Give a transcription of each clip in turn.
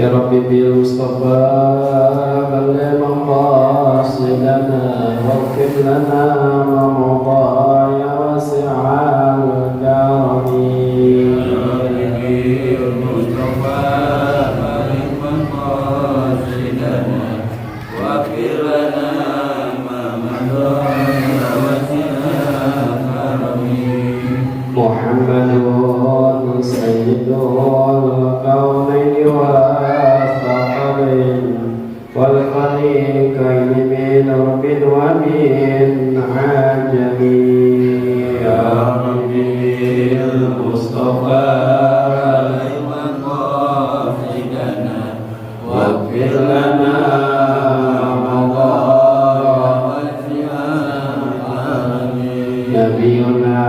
يا رب بالمصطفى بلغ مقاصدنا واغفر لنا ما مضى يا واسع الكرم محمد سيد الكونين والثقلين والخليقين من رب ومن عجم يا ربي المصطفى واغفر لنا نبينا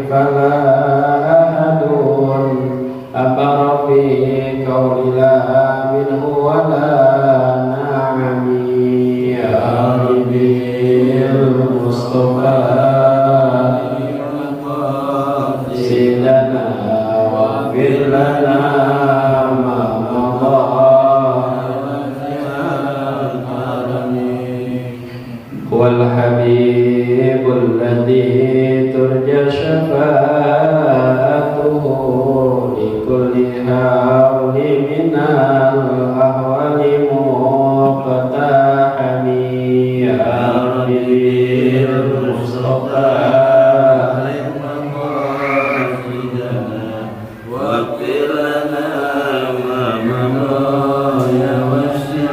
فلا أحد أبر في قول لا منه ولا نعم يا ربي المصطفى سيدنا واغفر لنا ما مضى هو الحبيب الذي ترجى شفاعته لكل هول من الأهوال مقتحمي يا ربي المصطفى واغفر لنا ما مضى يا واسع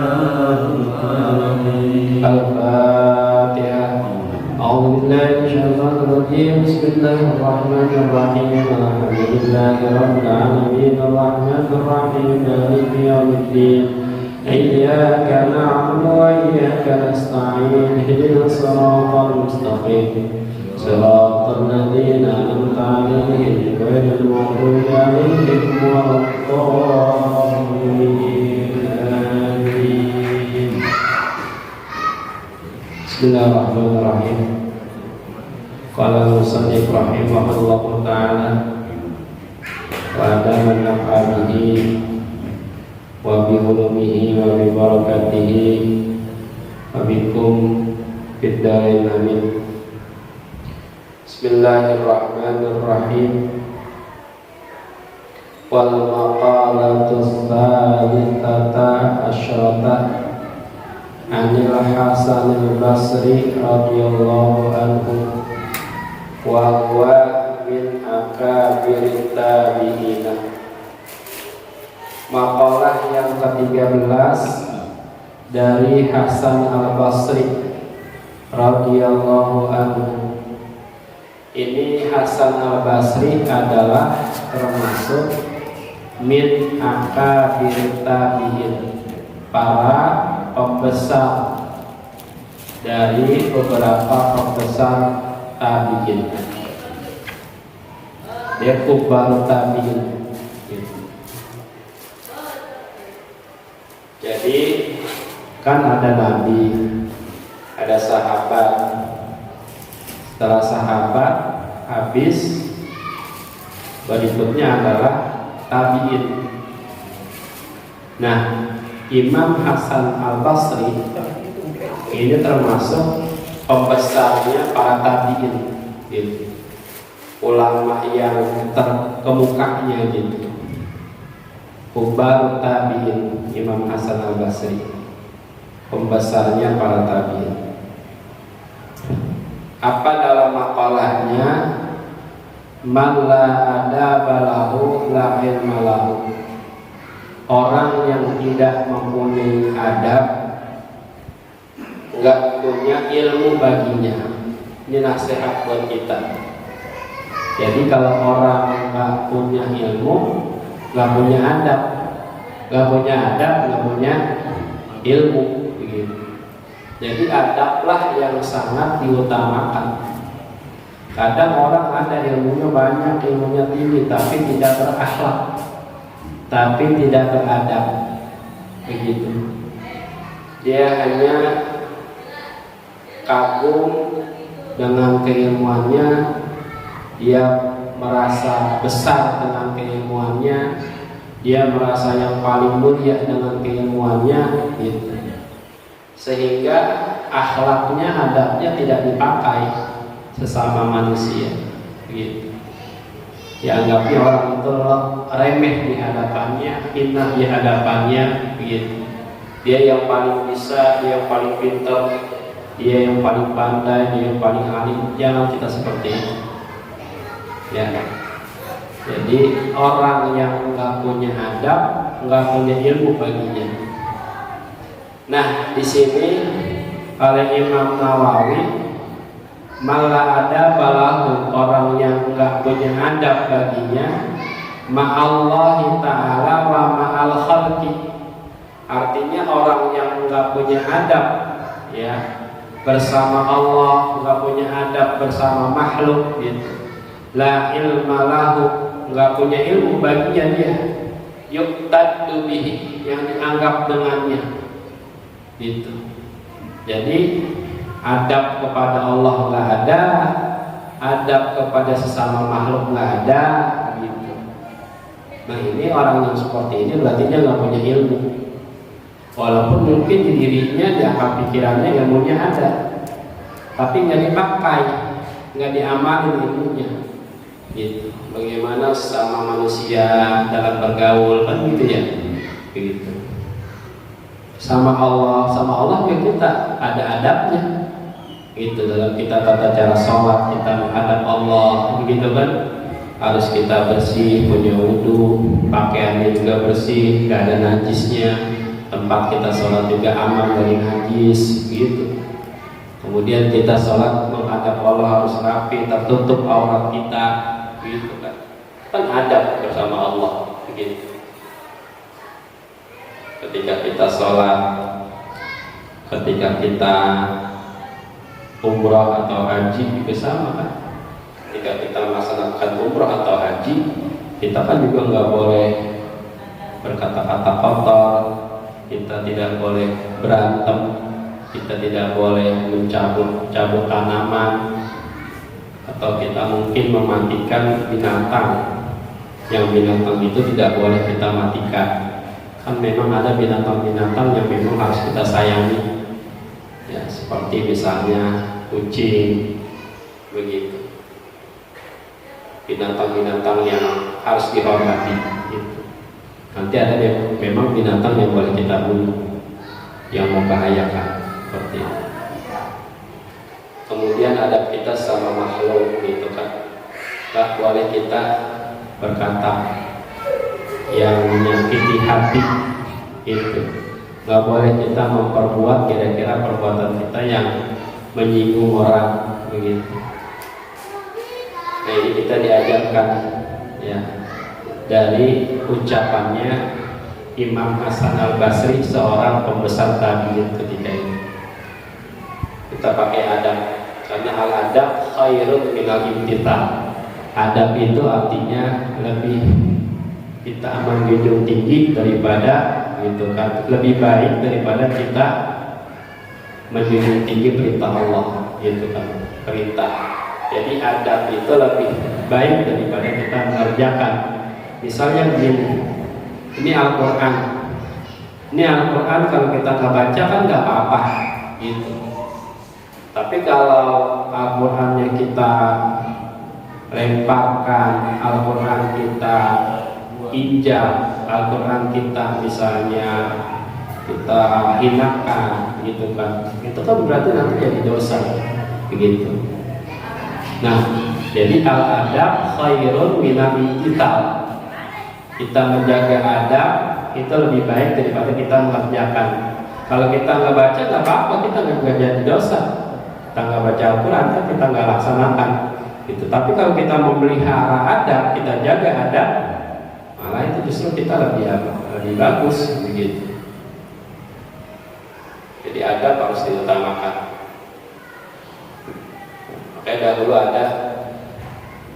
الكرم. أعوذ بالله من الشيطان الرجيم. بسم الله الرحمن الرحيم. الحمد لله رب العالمين الرحمن الرحيم مالك يوم الدين إياك نعبد وإياك نستعين اهدنا الصراط المستقيم صراط الذين أنعمت عليهم غير المغضوب عليهم ولا الضالين. Bismillahirrahmanirrahim. Qala musannif rahimahullahu ta'ala wa adaman naf'abihi wa bi ulumihi wa bi barakatihi wa bikum fid dharain amin. Bismillahirrahmanirrahim. Wal maqalatu tsalitsata asyrata Anil Hasan al-Basri radhiyallahu anhu wa huwa min akabirit tabi'in. Makalah yang ke-13 dari Hasan al-Basri radhiyallahu anhu. Ini Hasan al-Basri adalah termasuk min akabirit tabi'in, para pembesar dari beberapa pembesar tabi'in. Dia kubar tabi'in. Jadi kan ada nabi, ada sahabat. Setelah sahabat habis, berikutnya adalah tabi'in. Nah, Imam Hasan al-Basri ini termasuk pembesarnya para tabi'in, gitu. Ulama yang terkemukanya gitu. Kubar tabi'in, Imam Hasan al-Basri, pembesarnya para tabi'in. Apa dalam makalahnya? Man la adaba lahu la ilma lahu. Orang yang tidak mempunyai adab, enggak punya ilmu baginya. Ini nasihat buat kita. Jadi kalau orang enggak punya ilmu, enggak punya adab, enggak punya ilmu, begitu. Jadi adablah yang sangat diutamakan. Kadang orang ada ilmunya banyak, ilmunya tinggi, tapi tidak berakhlak, tapi tidak beradab, begitu. Dia hanya kagum dengan keilmuannya, dia merasa besar dengan keilmuannya, dia merasa yang paling mulia dengan keilmuannya, gitu. Sehingga akhlaknya, adabnya tidak dipakai sesama manusia, gitu. Dianggapnya orang itu remeh di hadapannya, hina di hadapannya, gitu. Dia yang paling bisa, dia yang paling pintar, dia yang paling pandai, dia yang paling alim. Jangan kita seperti itu, ya. Jadi orang yang nggak punya adab, nggak punya ilmu baginya. Nah, di sini oleh Imam Nawawi, malah ada balahu, orang yang nggak punya adab baginya, ma'allahi ta'ala wa ma'al khalqi. Artinya orang yang nggak punya adab, ya, bersama Allah, nggak punya adab bersama makhluk, gitu. La ilma lahu, nggak punya ilmu baginya dia, yuqtadu bihi, yang dianggap dengannya, gitu. Jadi adab kepada Allah nggak ada, adab kepada sesama makhluk nggak ada, gitu. Nah, ini orang yang seperti ini berarti dia nggak punya ilmu. Walaupun mungkin di dirinya, di akal pikirannya ilmunya ada, tapi nggak dipakai, nggak diamalin ilmunya, gitu. Bagaimana sama manusia dalam bergaul, kan gitu ya, gitu. Sama Allah ya kita ada adabnya, gitu. Dalam kita tata cara sholat, kita menghadap Allah, begitu kan. Harus kita bersih, punya wudu, pakaiannya juga bersih, nggak ada najisnya. Tempat kita sholat juga aman dari najis, gitu. Kemudian kita sholat menghadap Allah harus rapi, tertutup aurat kita, gitu kan. Kan adab bersama Allah, begitu. Ketika kita sholat, ketika kita umrah atau haji juga sama kan. Ketika kita melaksanakan umrah atau haji, kita kan juga nggak boleh berkata-kata kotor, kita tidak boleh berantem, kita tidak boleh mencabut tanaman, atau kita mungkin mematikan binatang. Yang binatang itu tidak boleh kita matikan. Kan memang ada binatang-binatang yang memang harus kita sayangi, ya, seperti misalnya kucing, begitu. Binatang-binatang yang harus dihormati, gitu. Nanti ada memang binatang yang boleh kita bunuh, yang membahayakan, seperti itu. Kemudian ada kita sama makhluk, gitu kan. Gak boleh kita berkata yang menyakiti hati, itu. Gak boleh kita memperbuat kira-kira perbuatan kita yang menyinggung orang, begitu. Nah, ini kita diajarkan, ya, dari ucapannya Imam Hasan Al-Basri, seorang pembesar tabi'in ketika itu. Kita pakai adab, karena al-adab khairun minal imtithal. Adab itu artinya lebih kita menjunjung tinggi daripada, gitu kan, lebih baik daripada kita menjunjung tinggi perintah Allah, gitu kan, perintah. Jadi adab itu lebih baik daripada kita mengerjakan. Misalnya begini, ini Al-Quran. Ini Al-Quran kalau kita nggak baca kan nggak apa-apa, gitu. Tapi kalau Al-Qurannya kita lemparkan, Al-Quran kita injak, Al-Quran kita misalnya kita hinakan, gitu kan, itu kan berarti nanti jadi dosa, begitu. Nah, jadi al-adab khairun minal imtithal. Kita menjaga adab itu lebih baik daripada kita mengerjakan. Kalau kita nggak baca nggak apa-apa, kita nggak jadi dosa. Kita nggak baca Al-Quran, kita nggak laksanakan, gitu. Tapi kalau kita memelihara adab, kita jaga adab, malah itu justru kita lebih bagus, begitu. Jadi adab harus diutamakan. Makanya dahulu ada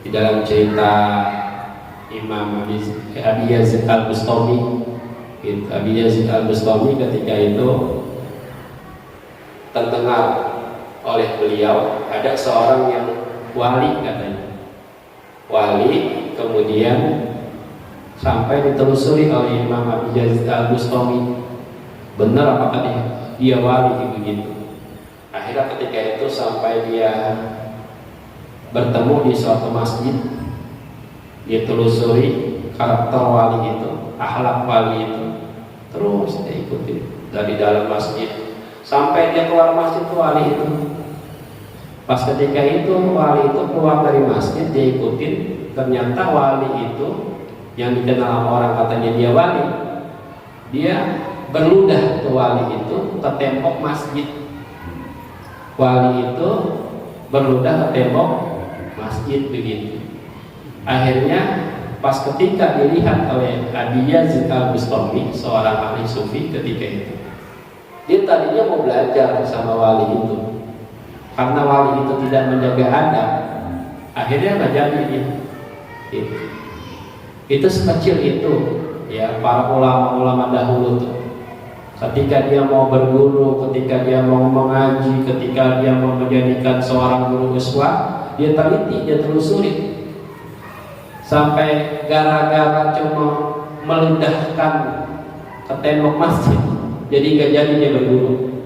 di dalam cerita Imam Abi Yazid Al-Bustami, Abi Yazid Al-Bustami ketika itu terdengar oleh beliau ada seorang yang wali katanya. wali, kemudian sampai ditelusuri oleh Imam Abi Yazid Al-Bustami, benar apakah dia wali begitu. Akhirnya ketika itu sampai dia bertemu di suatu masjid, dia telusuri karakter wali itu, akhlak wali itu, terus dia ikuti dari dalam masjid sampai dia keluar masjid tuh wali itu. Pas ketika itu wali itu keluar dari masjid, dia ikutin, ternyata wali itu yang dikenal orang katanya dia wali, dia berludah ke wali itu ke tembok masjid. Wali itu berludah ke tembok masjid begitu. Akhirnya pas ketika dilihat oleh Abi Yazid Al-Bustami, seorang ahli sufi ketika itu, dia tadinya mau belajar sama wali itu, karena wali itu tidak menjaga adab, akhirnya nggak jadi dia. Itu sekecil itu ya para ulama-ulama dahulu tuh. Ketika dia mau berguru, ketika dia mau mengaji, ketika dia mau menjadikan seorang guru uswah, dia teliti, dia telusuri. Sampai gara-gara cuma meludahkan ke tembok masjid, jadi gak jadi dia berguru.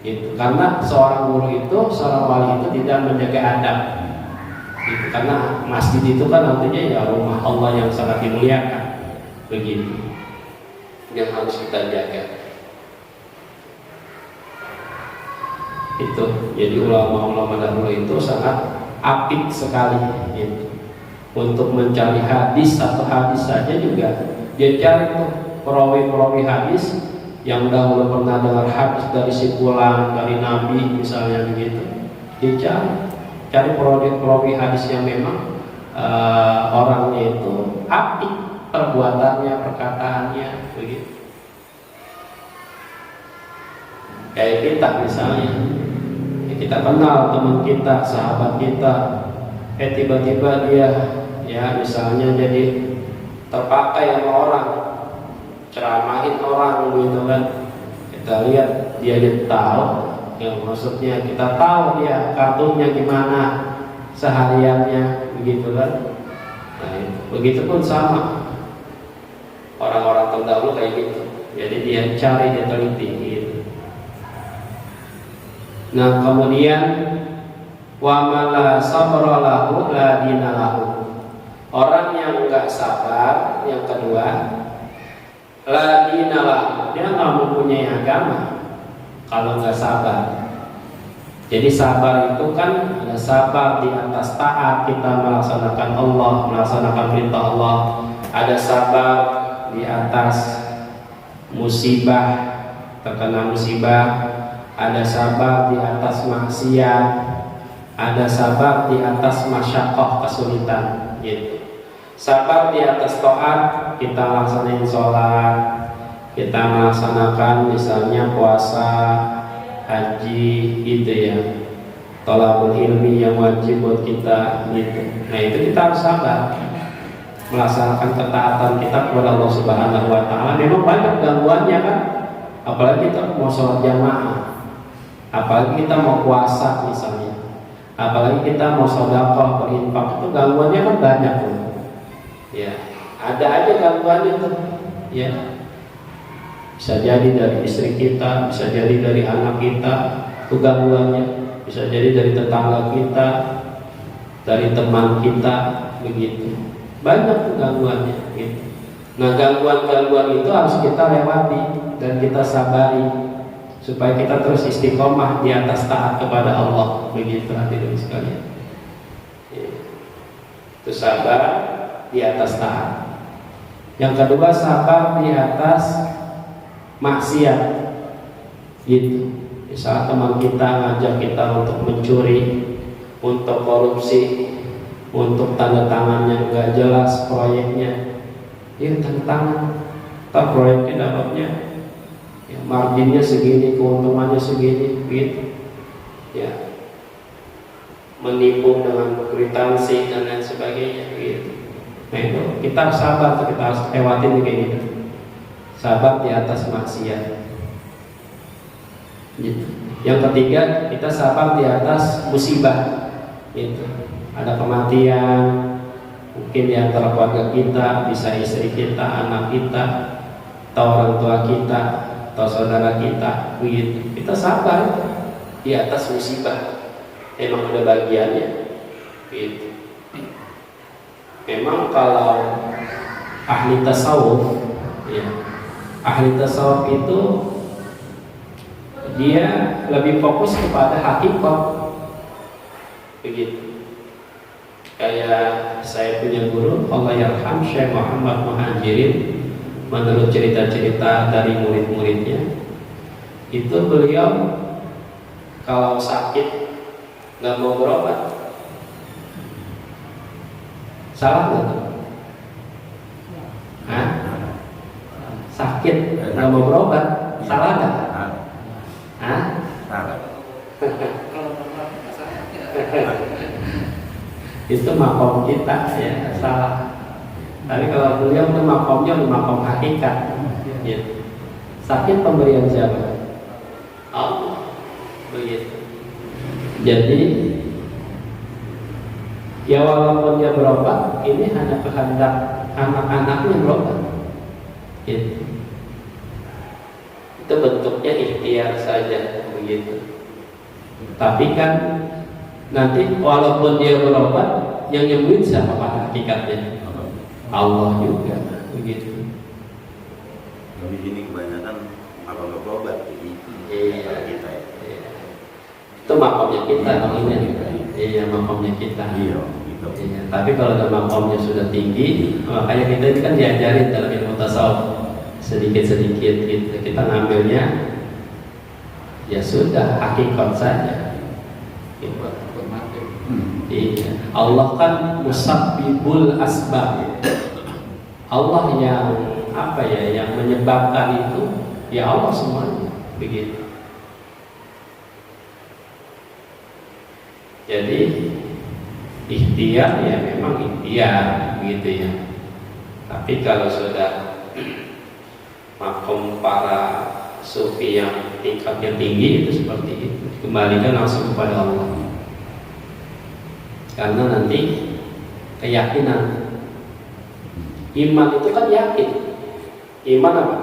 Gitu. Karena seorang guru itu, seorang wali itu tidak menjaga adab. Gitu. Karena masjid itu kan artinya ya rumah Allah yang sangat dimuliakan. Begitu. Yang harus kita jaga. Itu jadi ulama-ulama dahulu itu sangat apik sekali gitu. Untuk mencari hadis, satu hadis saja juga dia cari tuh perawi-perawi hadis yang dahulu pernah dengar hadis dari si fulan, dari Nabi misalnya begitu. Dia cari perawi hadis yang memang orangnya itu apik perbuatannya, perkataannya begitu. Kayak kita misalnya, kita kenal teman kita, sahabat kita, tiba-tiba dia ya misalnya jadi terpakai sama orang, ceramahin orang gitu kan. Kita lihat dia tahu, yang maksudnya kita tahu dia kartunya gimana, sehariannya begitu kan. Nah, begitu pun sama orang-orang terdahulu kayak gitu. Jadi dia cari, dia teliti gitu. Nah kemudian wa mala sabra lahu la dinalahu. Orang yang enggak sabar, yang kedua, la dinalahu, dia enggak mempunyai agama kalau enggak sabar. Jadi sabar itu kan ada sabar di atas taat, kita melaksanakan Allah, melaksanakan perintah Allah. Ada sabar di atas musibah, terkena musibah. Ada sabar di atas maksiat, ada sabar di atas masyaqqah, kesulitan gitu. Sabar di atas taat, kita laksanain sholat, kita melaksanakan misalnya puasa, haji gitu ya, thalabul ilmi yang wajib buat kita gitu. Nah itu kita harus sabar melaksanakan ketaatan kita kepada Allah Subhanahu wa Ta'ala. Memang banyak gangguannya kan, apalagi kita mau sholat jamaah, apalagi kita mau puasa misalnya, apalagi kita mau sedekah, berinfak, itu gangguannya kan banyak tuh. Ya, ada aja gangguannya tuh. Ya, bisa jadi dari istri kita, bisa jadi dari anak kita, itu gangguannya. Bisa jadi dari tetangga kita, dari teman kita, begitu. Banyak tuh gangguannya. Gitu. Nah, gangguan-gangguan itu harus kita lewati dan kita sabari, supaya kita terus istiqomah di atas taat kepada Allah, begitu hadirin sekalian. Itu sabar di atas taat. Yang kedua sabar di atas maksiat, gitu. Misal teman kita ngajak kita untuk mencuri, untuk korupsi, untuk tanda tangan yang gak jelas proyeknya, ya tanda tangan, tak proyeknya dapatnya ya, marginnya segini, keuntungannya segini, gitu. Ya, menipu dengan kwitansi dan lain sebagainya, gitu. Nah itu kita harus sabar, kita harus lewatin kayak gitu. Sabar di atas maksiat. Gitu. Yang ketiga, kita sabar di atas musibah. Gitu. Ada kematian, Mungkin di antara keluarga kita, bisa istri kita, anak kita, atau orang tua kita, atau saudara kita, begitu. Kita sabar di atas musibah. Memang ada bagiannya, gitu. Memang kalau ahli tasawuf, ya, ahli tasawuf itu dia lebih fokus kepada hakikat, begitu. Kayak saya punya guru, Allah yarham, Syekh Muhammad Muhajirin, menurut cerita-cerita dari murid-muridnya, itu beliau kalau sakit nggak mau berobat, salah nggak tuh? Hah? Sakit nggak mau berobat, salah nggak? Hah? Itu makom kita, ya, salah. Tapi kalau beliau itu makomnya makom hakikat, ya. Sakit pemberian siapa? Allah, begitu. Jadi ya walaupun dia berobat, ini hanya kehendak anak-anaknya berobat, gitu. Itu bentuknya ikhtiar saja, begitu. Tapi kan nanti walaupun dia berobat, yang nyembuhin siapa pada hakikatnya? Allah juga, begitu. Tapi ini kebanyakan apa nggak berobat, jadi kita. Itu makomnya kita, ini. Iya, makomnya kita. Iya, gitu. Iya. Tapi kalau makomnya sudah tinggi, makanya kita ini kan diajarin dalam ilmu tasawuf sedikit-sedikit gitu. Kita ngambilnya ya sudah hakikat saja. Gitu. Iya. Allah kan musabbibul asbab. Allah yang apa ya, yang menyebabkan itu ya Allah semuanya, begitu. Jadi ikhtiar ya memang ikhtiar, begitu ya. Tapi kalau sudah makom para sufi yang tingkatnya tinggi itu seperti itu, kembalikan langsung kepada Allah. Karena nanti keyakinan, iman itu kan yakin. Iman apa?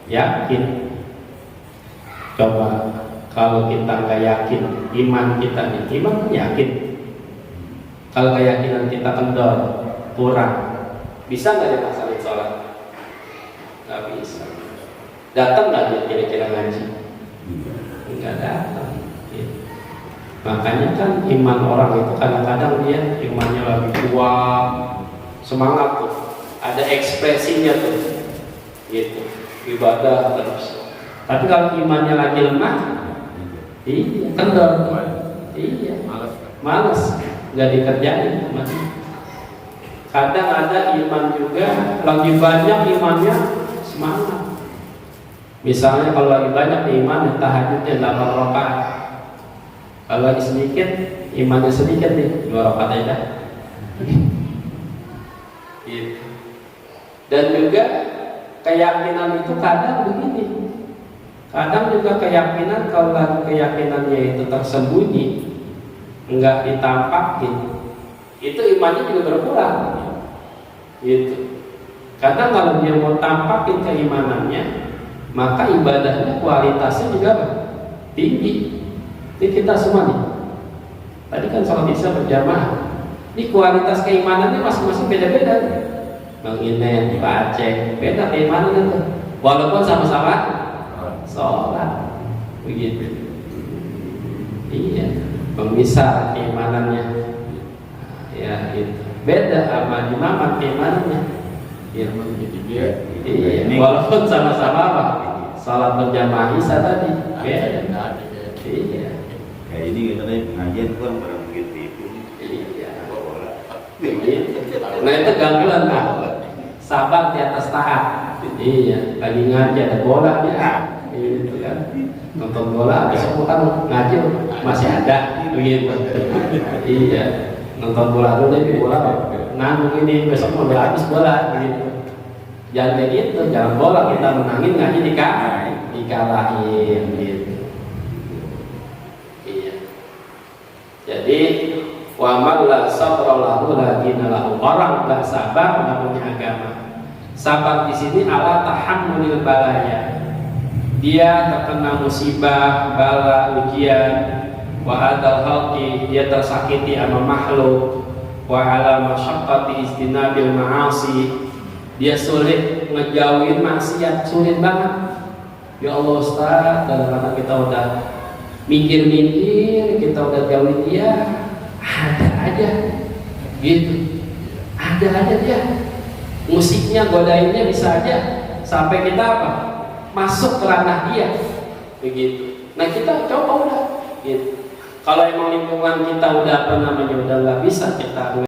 Yakin. Coba kalau kita nggak yakin iman kita nih, iman kan yakin. Kalau keyakinan kita kendor, kurang, bisa nggak dia masalin sholat? Nggak bisa. Datang nggak dia kira-kira ngaji? Nggak datang. Makanya kan iman orang itu kadang-kadang dia imannya lebih kuat, semangat tuh, ada ekspresinya tuh, gitu, ibadah terus. Tapi kalau imannya lagi lemah, iya, kendor, iya, malas, nggak dikerjain. Kadang ada iman juga lagi banyak imannya semangat. Misalnya kalau lagi banyak iman, tahajudnya 8 rakaat. Kalau lagi sedikit, imannya sedikit nih, 2 rakaat aja. Gitu. Dan juga keyakinan itu kadang begini. Kadang juga keyakinan, kalau lagi keyakinannya itu tersembunyi, enggak ditampakin, itu imannya juga berkurang. Gitu. Kadang kalau dia mau tampakin keimanannya, maka ibadahnya kualitasnya juga tinggi. Ini kita semua nih. Tadi kan sholat isya berjamaah. Ini kualitas keimanannya masing-masing beda-beda. Bang Inen, Pak Aceh, beda keimanannya tuh. Walaupun sama-sama sholat, begitu. Iya, pemisah keimanannya. Ya, itu beda sama imamat keimanannya. Ya, iya. Walaupun sama-sama apa? Sholat berjamaah isya tadi, beda. Iya. Kayak ini katanya pengajian kurang barang begitu itu. Iya. Nah itu gangguan kan? Sabar di atas taat. Iya. Lagi ngaji ada bola dia. Gitu kan. Nonton bola besok kan ngaji masih ada. Begitu. Iya. Nonton bola dulu deh bola. Nanggung ini besok mau habis bola. Gitu. Jangan kayak gitu. Jangan bola kita menangin ngaji dikalahin. Gitu. Jadi wa man la sabra lahu la dina lahu. orang nggak sabar nggak punya agama. Sabar di sini ala tahammulil balaya. Dia terkena musibah, bala, ujian, wa adal halqi, dia tersakiti sama makhluk, wa ala masyaqqati istinabil ma'asi, dia sulit ngejauhin maksiat, sulit banget. Ya Allah Ustaz, kadang-kadang kita udah mikir-mikir, kita udah jauhin dia, ada aja gitu, ada aja dia musiknya, godainnya bisa aja sampai kita apa? Masuk ke ranah dia begitu. Nah kita coba udah gitu. Kalau emang lingkungan kita udah udah nggak bisa kita